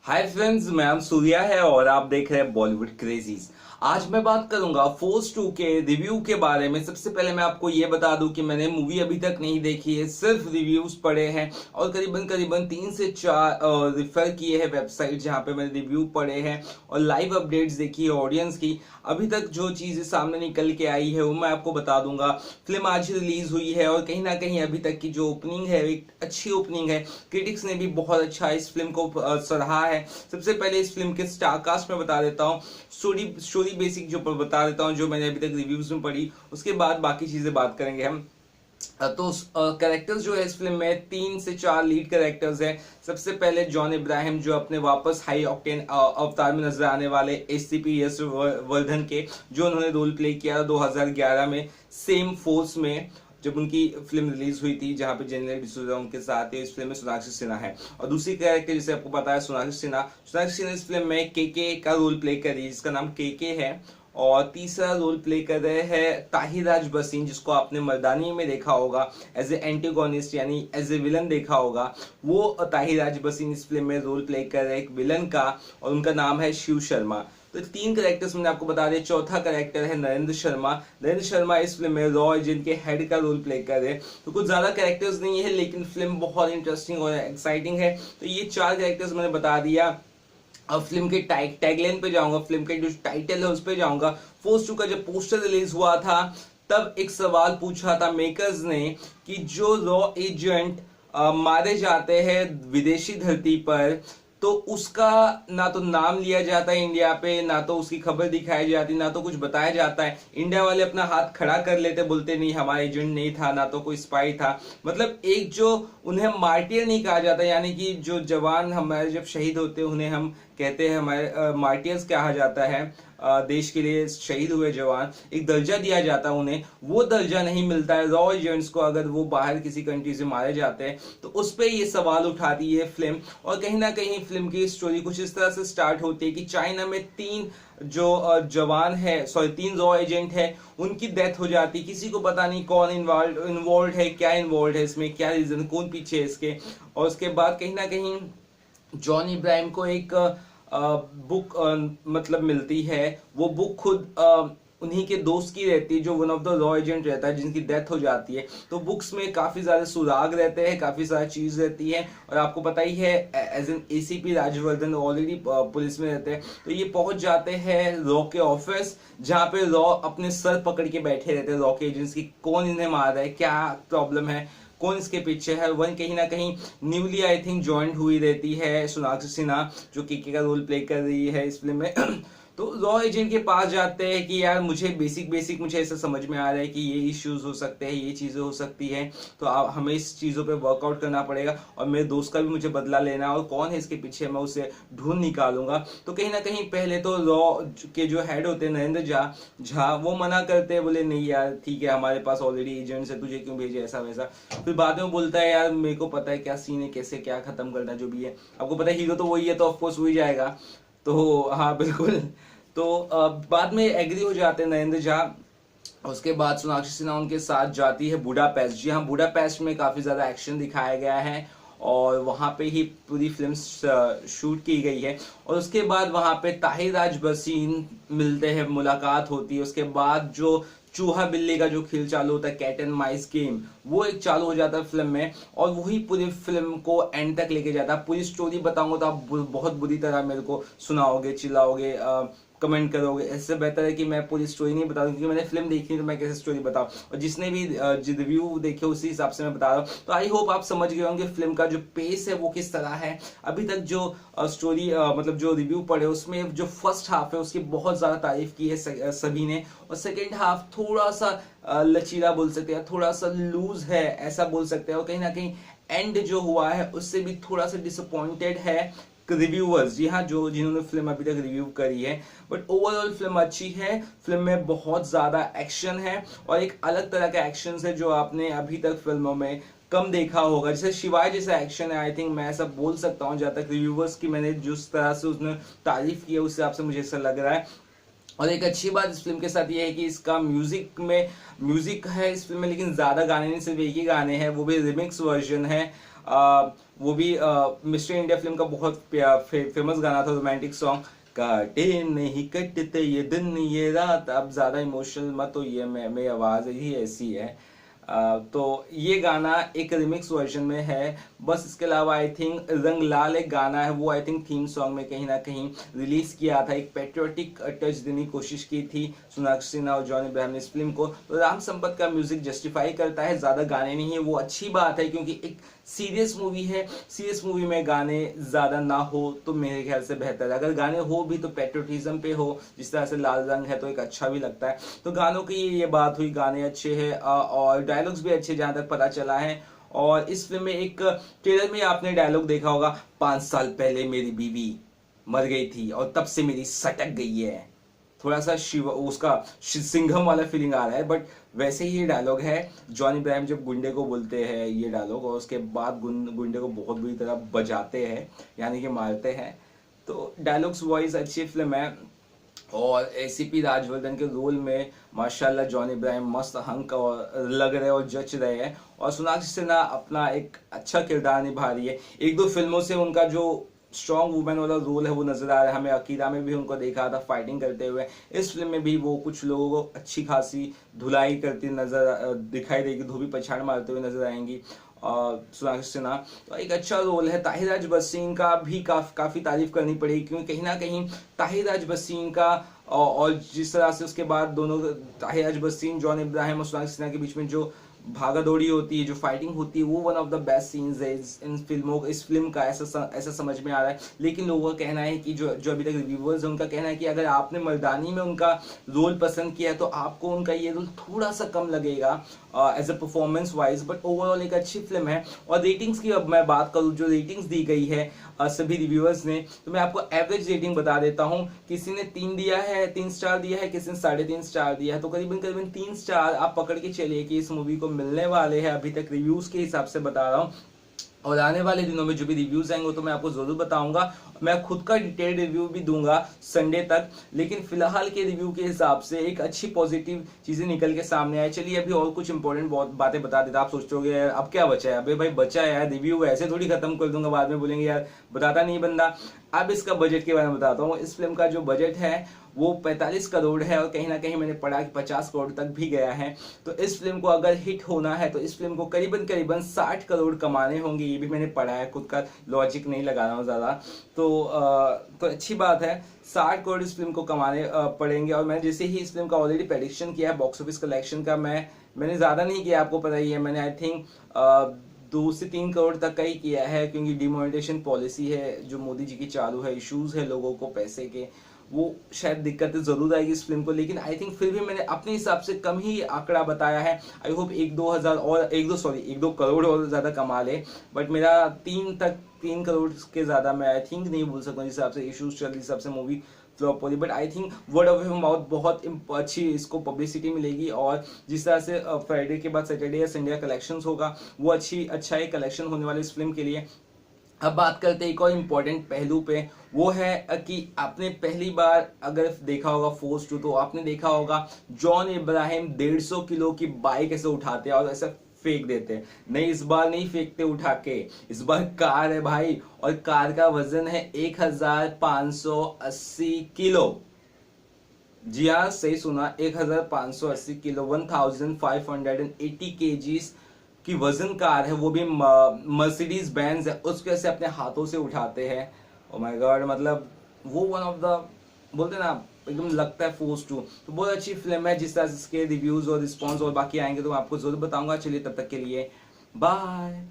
Hi friends, मैं नाम सूर्या है और आप देख रहे हैं बॉलीवुड क्रेजीज। आज मैं बात करूंगा फोर्स 2 के रिव्यू के बारे में। सबसे पहले मैं आपको ये बता दूं कि मैंने मूवी अभी तक नहीं देखी है, सिर्फ रिव्यूज पढ़े हैं और करीबन करीबन 3 से 4 रिफर किए हैं वेबसाइट जहां पे मैंने रिव्यू पढ़े हैं और लाइव अपडेट्स देखी है ऑडियंस की। अभी तक जो चीजें सामने निकल के आई है वो मैं आपको बता दूंगा। फिल्म आज ही रिलीज हुई है और कहीं ना कहीं अभी तक की जो ओपनिंग है एक अच्छी ओपनिंग है। क्रिटिक्स ने भी बहुत अच्छा इस फिल्म को सराहा है। सबसे पहले इस फिल्म के स्टार कास्ट में बता देता हूँ, स्टोरी बेसिक जो बता देता हूँ जो मैंने अभी तक रिव्यूज में पढ़ी, उसके बाद बाकी चीजें बात करेंगे हम। तो कैरेक्टर्स जो है इस फिल्म में 3 से 4 लीड कैरेक्टर्स हैं। सबसे पहले जॉन इब्राहिम जो अपने वापस हाई ऑक्टेन अवतार में नजर आने वाले एससीपी यश वर्धन के, जो उन्होंने रोल प्ले किया था 2011 में सेम फोर्स में जब उनकी फिल्म रिलीज हुई थी, जहां पे जेनेरल डिसूजा उनके साथ है। इस फिल्म में सोनाक्षी सिन्हा है और दूसरी कैरेक्टर जिसे आपको पता है सोनाक्षी सिन्हा इस फिल्म में के का रोल प्ले कर रही है, जिसका नाम के है। और तीसरा रोल प्ले कर रहे हैं ताहिराज बसीन, जिसको आपने मर्दानी में देखा होगा एज ए एंटीगोनिस्ट यानी एज ए विलन देखा होगा। वो ताहिराज बसीन इस फिल्म में रोल प्ले कर रहे हैं एक विलन का और उनका नाम है शिव शर्मा। तो 3 कैरेक्टर्स मैंने आपको बता दिया। चौथा कैरेक्टर है नरेंद्र शर्मा इस फिल्म में रॉ एजेंट के हेड का रोल प्ले कर रहे हैं। तो कुछ ज्यादा कैरेक्टर्स नहीं है लेकिन फिल्म बहुत इंटरेस्टिंग और एक्साइटिंग है। तो ये 4 कैरेक्टर्स मैंने बता दिया। अब फिल्म के टैगलाइन पे जाऊंगा, फिल्म के जो टाइटल है उस पे जाऊंगा। फोर्स 2 का जब पोस्टर रिलीज हुआ था तब एक सवाल पूछा था मेकर्स ने कि जो रॉ एजेंट मारे जाते हैं विदेशी धरती पर, तो उसका ना तो नाम लिया जाता है इंडिया पे, ना तो उसकी खबर दिखाई जाती, ना तो कुछ बताया जाता है। इंडिया वाले अपना हाथ खड़ा कर लेते, बोलते नहीं हमारा एजेंट नहीं था, ना तो कोई स्पाई था। मतलब एक जो उन्हें मार्टियर नहीं कहा जाता, यानी कि जो जवान हमारे जब शहीद होते हैं उन्हें हम कहते हैं हमारे मार्टियर्स कहा जाता है। देश के लिए शहीद हुए जवान, एक दर्जा दिया जाता है उन्हें, वो दर्जा नहीं मिलता है रॉ एजेंट्स को अगर वो बाहर किसी कंट्री से मारे जाते हैं। तो उस पर ये सवाल उठाती है फिल्म और कहीं ना कहीं फिल्म की स्टोरी कुछ इस तरह से स्टार्ट होती है कि चाइना में 3 रॉ एजेंट है, उनकी डेथ हो जाती। किसी को पता नहीं कौन इन्वॉल्व है, क्या इन्वॉल्व है इसमें, क्या रीजन, कौन पीछे है इसके। और उसके बाद कहीं ना कहीं जॉन इब्राहिम को एक बुक मतलब मिलती है। वो बुक खुद उन्हीं के दोस्त की रहती है जो one of the raw agent रहता है, जिनकी डेथ हो जाती है। तो बुक्स में काफी सारे सुराग रहते हैं, काफी सारी चीज रहती है। और आपको पता ही है as an ACP Rajvardhan already police में रहते हैं। तो ये पहुंच जाते हैं रॉ के ऑफिस, जहां पे रॉ अपने सर पकड़ के बैठे रहते हैं रॉ के एजेंट्स की, कौन इन्हें मार रहा है, क्या प्रॉब्लम है, कौन इसके पीछे है। वही कहीं ना कहीं न्यूली आई थिंक ज्वाइंट हुई रहती है सोनाक्षी सिन्हा, जो के का रोल प्ले कर रही है इस फिल्म में। तो रॉ एजेंट के पास जाते हैं कि यार मुझे बेसिक मुझे ऐसा समझ में आ रहा है कि ये इश्यूज हो सकते हैं, ये चीजें हो सकती हैं, तो आप हमें इस चीजों पे वर्कआउट करना पड़ेगा और मेरे दोस्त का भी मुझे बदला लेना है और कौन है इसके पीछे मैं उसे ढूंढ निकालूंगा। तो कहीं ना कहीं पहले तो रॉ के जो हेड होते हैं नरेंद्र झा वो मना करते हैं, बोले नहीं यार ठीक है हमारे पास ऑलरेडी एजेंट्स है, तुझे क्यों भेजे ऐसा वैसा। फिर बाद में बोलता है यार मेरे को पता है क्या सीन है, कैसे क्या खत्म करना, जो भी है आपको पता है हीरो तो वही है, तो ऑफकोर्स वही जाएगा। तो हाँ बिल्कुल। तो बाद में एग्री हो जाते हैं नरेंद्र झा। उसके बाद सोनाक्षी सिन्हा उनके साथ जाती है बुडापेस्ट। जी हाँ, बुडापेस्ट में काफी ज्यादा एक्शन दिखाया गया है और वहां पे ही पूरी फिल्म शूट की गई है। और उसके बाद वहां पे ताहिराज बसीन मिलते हैं, मुलाकात होती है। उसके बाद जो चूहा बिल्ली का जो खेल चालू होता है, कैट एंड माइस गेम, वो एक चालू हो जाता है फिल्म में और वही पूरी फिल्म को एंड तक लेके जाता है। पूरी स्टोरी बताऊंगा तो आप बहुत बुरी तरह मेरे को सुनाओगे, चिल्लाओगे, कमेंट करोगे। इससे बेहतर है कि मैं पूरी स्टोरी नहीं बता दूं, क्योंकि मैंने फिल्म देखी तो मैं कैसे स्टोरी बताऊं, और जिसने भी रिव्यू देखे उसी हिसाब से मैं बता रहा हूं। तो आई होप आप समझ गए होंगे फिल्म का जो पेस है वो किस तरह है। अभी तक जो स्टोरी मतलब जो रिव्यू पढ़े उसमें जो फर्स्ट हाफ है उसकी बहुत ज्यादा तारीफ की है सभी ने, और सेकेंड हाफ थोड़ा सा लचीला बोल सकते हैं, थोड़ा सा लूज है ऐसा बोल सकते हैं। और कहीं ना कहीं एंड जो हुआ है उससे भी थोड़ा सा डिसअपॉइंटेड है रिव्यूअर्स। जी हाँ, जो जिन्होंने फिल्म अभी तक रिव्यू करी है। बट ओवरऑल फिल्म अच्छी है। फिल्म में बहुत ज्यादा एक्शन है और एक अलग तरह का एक्शन है जो आपने अभी तक फिल्मों में कम देखा होगा। जैसे शिवाय जैसा एक्शन है, आई थिंक मैं ऐसा बोल सकता हूँ, जहाँ तक रिव्यूअर्स की मैंने जिस तरह से उसने तारीफ की है उस हिसाब से मुझे ऐसा लग रहा है। और एक अच्छी बात इस फिल्म के साथ ये है कि इसका म्यूजिक है इस फिल्म में, लेकिन ज्यादा गाने नहीं, सिर्फ एक ही गाने हैं, वो भी रिमिक्स वर्जन है। वो भी मिस्टर इंडिया फिल्म का बहुत फेमस गाना था, रोमांटिक सॉन्ग, काटे नहीं कटते ये दिन ये रात। अब ज्यादा इमोशनल मत हो, ये मेरी आवाज ही ऐसी है। तो ये गाना एक रिमिक्स वर्जन में है बस। इसके अलावा आई थिंक रंग लाल एक गाना है, वो आई थिंक थीम सॉन्ग में कहीं ना कहीं रिलीज किया था। एक पेट्रियोटिक टच देने की कोशिश की थी सोनाक्षी सिन्हा और जॉनी इब्राहिम ने इस फिल्म को। तो राम संपत का म्यूजिक जस्टिफाई करता है, ज्यादा गाने नहीं है, वो अच्छी बात है क्योंकि एक सीरियस मूवी है। सीरियस मूवी में गाने ज्यादा ना हो तो मेरे ख्याल से बेहतर है। अगर गाने हो भी तो पेट्रियोटिज्म पे हो, जिस तरह से लाल रंग है तो एक अच्छा भी लगता है। तो गानों की ये बात हुई, गाने अच्छे हैं और डायलॉग्स भी अच्छे जहां तक पता चला है। और इस फिल्म में एक ट्रेलर में आपने डायलॉग देखा होगा, 5 साल पहले मेरी बीवी मर गई थी और तब से मेरी सटक गई है। थोड़ा सा शिव उसका सिंघम वाला फीलिंग आ रहा है, बट वैसे ही ये डायलॉग है। जॉन इब्राहिम जब गुंडे को बोलते हैं ये डायलॉग और उसके बाद गुंडे को बहुत बुरी तरह बजाते हैं, यानी कि मारते हैं। तो डायलॉग्स वाइज अच्छी फिल्म है। और एसीपी राजवर्धन के रोल में माशाल्लाह जॉन इब्राहिम मस्त हंक और लग रहे और जच रहे हैं। और सोनाक्षी सिन्हा अपना एक अच्छा किरदार निभा रही है। एक दो फिल्मों से उनका जो स्ट्रॉन्ग वुमेन वाला रोल है वो नजर आ रहा है हमें। अकीरा में भी उनको देखा था फाइटिंग करते हुए, इस फिल्म में भी वो कुछ लोगों को अच्छी खासी धुलाई करती नजर दिखाई देगी, धोबी पछाड़ मारते हुए नजर आएंगी सोनाक्षी सिन्हा। तो एक अच्छा रोल है। ताहिराज बसीन का भी काफी तारीफ करनी पड़ेगी क्योंकि कहीं ना कहीं ताहिराज बसीन का और जिस तरह से उसके बाद दोनों ताहिराज बसीन, जॉन इब्राहिम और सोनाक्षी सिन्हा के बीच में जो भागा दौड़ी होती है, जो फाइटिंग होती है, वो one of the best scenes है इन फिल्मों। इस फिल्म का ऐसा समझ में आ रहा है। लेकिन लोगों का कहना है कि जो अभी तक रिव्यूअर्स हैं उनका कहना है कि अगर आपने मर्दानी में उनका रोल पसंद किया है तो आपको उनका ये रोल थोड़ा सा कम लगेगा as a performance wise, but overall एक अच्छी फिल्म है। और रेटिंग्स की अब मैं बात करूँ, जो रेटिंग्स दी गई है सभी रिव्यूअर्स ने, तो मैं आपको एवरेज रेटिंग बता देता हूँ। किसी ने 3 दिया है, 3 स्टार दिया है, किसी ने 3.5 स्टार दिया है। तो करीबन 3 स्टार आप पकड़ के चलिए कि इस मूवी को मिलने वाले हैं। अभी तक रिव्यूज के हिसाब से बता रहा हूँ, और आने वाले दिनों में जो भी रिव्यूज आएंगे तो मैं आपको जरूर बताऊंगा। मैं खुद का डिटेल्ड रिव्यू भी दूंगा संडे तक। लेकिन फिलहाल के रिव्यू के हिसाब से एक अच्छी पॉजिटिव चीजें निकल के सामने आए। चलिए अभी और कुछ इंपॉर्टेंट बातें बता देता। आप सोचोगे यार अब क्या बचा है, अबे भाई बचा है यार, रिव्यू ऐसे थोड़ी खत्म कर दूंगा, बाद में बोलेंगे यार बताता नहीं बंदा। अब इसका बजट के बारे में बताता हूँ। इस फिल्म का जो बजट है वो 45 करोड़ है और कहीं ना कहीं मैंने पढ़ा कि 50 करोड़ तक भी गया है। तो इस फिल्म को अगर हिट होना है तो इस फिल्म को करीबन 60 करोड़ कमाने होंगे। ये भी मैंने पढ़ा है, खुद का लॉजिक नहीं लगा रहा हूँ ज़्यादा। तो अच्छी बात है, 60 करोड़ इस फिल्म को कमाने पड़ेंगे। और मैंने जैसे ही इस फिल्म का ऑलरेडी प्रेडिक्शन किया है बॉक्स ऑफिस कलेक्शन का, मैंने ज़्यादा नहीं किया, आपको पता ही है। मैंने आई थिंक 2 से 3 करोड़ तक का ही किया है क्योंकि डिमोनेटाइजेशन पॉलिसी है जो मोदी जी की चालू है, इश्यूज है लोगों को पैसे के, वो शायद दिक्कतें जरूर आएगी इस फिल्म को। लेकिन आई थिंक फिर भी मैंने अपने हिसाब से कम ही आंकड़ा बताया है। आई होप 1-2 करोड़ और ज्यादा कमा ले, बट मेरा 3 करोड़ के ज्यादा मैं आई थिंक नहीं बोल सकता। जिस हिसाब से इश्यूज चल रही, हिसाब से मूवी फ्लॉप हो रही, but I think word of mouth बहुत अच्छी इसको पब्लिसिटी मिलेगी। और जिस तरह से फ्राइडे के बाद सैटरडे या संडे का कलेक्शन होगा वो अच्छा ही कलेक्शन होने वाले इस फिल्म के लिए। अब बात करते हैं एक और इम्पोर्टेंट पहलू पे, वो है कि आपने पहली बार अगर देखा होगा फोर्स 2 तो आपने देखा होगा जॉन इब्राहिम 150 किलो की बाइक ऐसे उठाते हैं और ऐसे फेंक देते हैं। नहीं, इस बार नहीं फेंकते उठा के, इस बार कार है भाई और कार का वजन है 1580 किलो। जी हाँ, सही सुना, 1580 किलो, 1580 केजीज की वजन कार है, वो भी मर्सिडीज बेंज है, उसको ऐसे अपने हाथों से उठाते हैं। ओ माय गॉड, मतलब वो वन ऑफ द बोलते ना एकदम लगता है फोर्स 2। तो बहुत अच्छी फिल्म है। जिस तरह से इसके रिव्यूज और रिस्पॉन्स और बाकी आएंगे तो मैं आपको जरूर बताऊंगा। चलिए तब तक के लिए बाय।